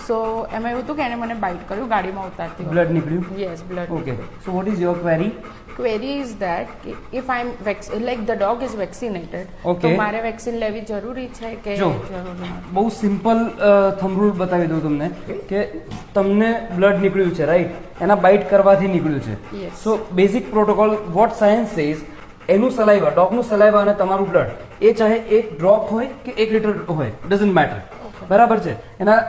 સો એમાં એવું હતું કે એને મને બાઇટ કર્યું ગાડીમાં ઉતારતી બ્લડ નીકળ્યું. Yes blood okay, so what is your query? query is that if I'm like the dog is vaccinated, Okay. તો મારે વેક્સિન લેવી જરૂરી છે કે જો જરૂરી નથી? બહુ સિમ્પલ થંબ રૂલ બતાવી દઉં તમને કે તમને બ્લડ નીકળ્યું છે રાઈટ, એના બાઇટ કરવાથી નીકળ્યું છે. Yes. So basic protocol what science says, એનું સલાઈવા, ડોગનું સલાઈવા અને તમારું બ્લડ એ ચાહે 1 ડ્રોપ હોય કે 1 લીટર હોય, ડઝન્ટ મેટર. બરાબર છે. એના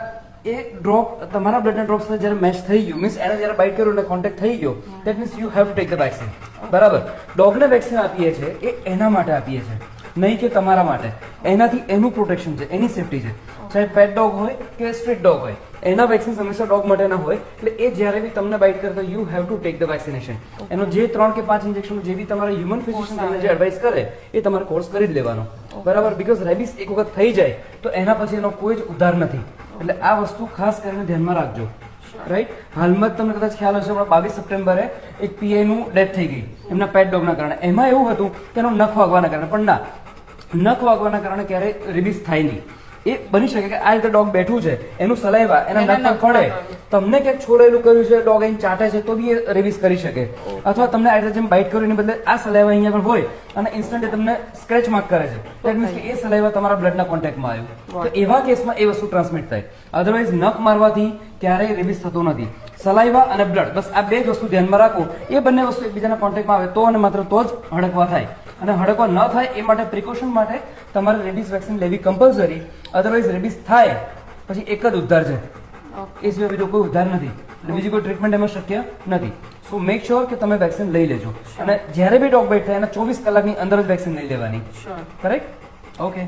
એક ડ્રોપ તમારા બ્લડના ડ્રોપ સાથે જ્યારે મેચ થઈ ગયું, મીન્સ એને જ્યારે બાઇટ કર્યું અને કોન્ટેક્ટ થઈ ગયો, that means you have to take the vaccine. બરાબર. ડોગને વેક્સિન આપીએ છીએ એ એના માટે આપીએ છીએ, નહીં કે તમારા માટે. એનાથી એનું પ્રોટેક્શન છે, એની સેફટી છે. ચાહે પેટ ડોગ હોય કે સ્ટ્રીટ ડોગ હોય, એના વેક્સિન હંમેશા ડોગ માટેના હોય. એટલે એ જ્યારે બી તમને બાઇટ કરતા you have to take the vaccination. એનો જે 3 કે 5 ઇન્જેક્શન જે બી તમારા હ્યુમન ફિઝિશિયન તમને જે એડવાઇસ કરે એ તમારે કોર્સ કરી જ લેવાનો. બરાબર. બીકોઝ રેબિસ એક વખત થઈ જાય તો એના પછી એનો કોઈ જ ઉદ્ધાર નથી. એટલે આ વસ્તુ ખાસ કરીને ધ્યાનમાં રાખજો. રાઈટ. હાલમાં જ તમને કદાચ ખ્યાલ હશે, 22 સપ્ટેમ્બરે એક પીઆઈ નું ડેથ થઈ ગઈ એમના પેટ ડોગના કારણે. એમાં એવું હતું કે એનો નખ વાગવાના કારણે, પણ ના, નખ વાગવાના કારણે ક્યારેય રેબિસ થાય નહીં. એ બની શકે કે આ રીતે ડોગ બેઠું છે, એનું સલાઈવા એના નખ પર પડે, તમને ક્યાંક છોડેલું કર્યું છે, ડોગ અહીં ચાટે છે તો બી એ રેબિસ કરી શકે. અથવા તમને આ રીતે જેમ બાઇટ કર્યું એની બદલે આ સલાઈવા અહીંયા પર હોય અને ઇન્સ્ટન્ટ એ તમને સ્ક્રેચ માર્ક કરે છે, દેટ મીન્સ કે એ સલાઈવા તમારા બ્લડના કોન્ટેક્ટમાં આવ્યું. તો એવા કેસમાં એ વસ્તુ ટ્રાન્સમિટ થાય. અધરવાઇઝ નખ મારવાથી ક્યારેય રેબિસ થતો નથી. સલાઈવા અને બ્લડ, બસ આ 2 જ વસ્તુ ધ્યાનમાં રાખો. એ બંને વસ્તુ એકબીજાના કોન્ટેક્ટમાં આવે તો અને માત્ર તો જ હડકવા થાય. અને હડકવા ન થાય એ માટે પ્રિકોશન માટે તમારે રેબિસ વેક્સિન લેવી કમ્પલસરી. અધરવાઇઝ રેબિસ થાય પછી એક જ ઉદ્ધાર છે, એ સિવાય બીજો કોઈ ઉદ્ધાર નથી. એટલે બીજી કોઈ ટ્રીટમેન્ટ એમાં શક્ય નથી. સો મેક શ્યોર કે તમે વેક્સિન લઈ લેજો. અને જ્યારે બી ડોગ બાઇટ થાય એના 24 કલાકની અંદર જ વેક્સિન લઈ લેવાની. કરેક્ટ? ઓકે.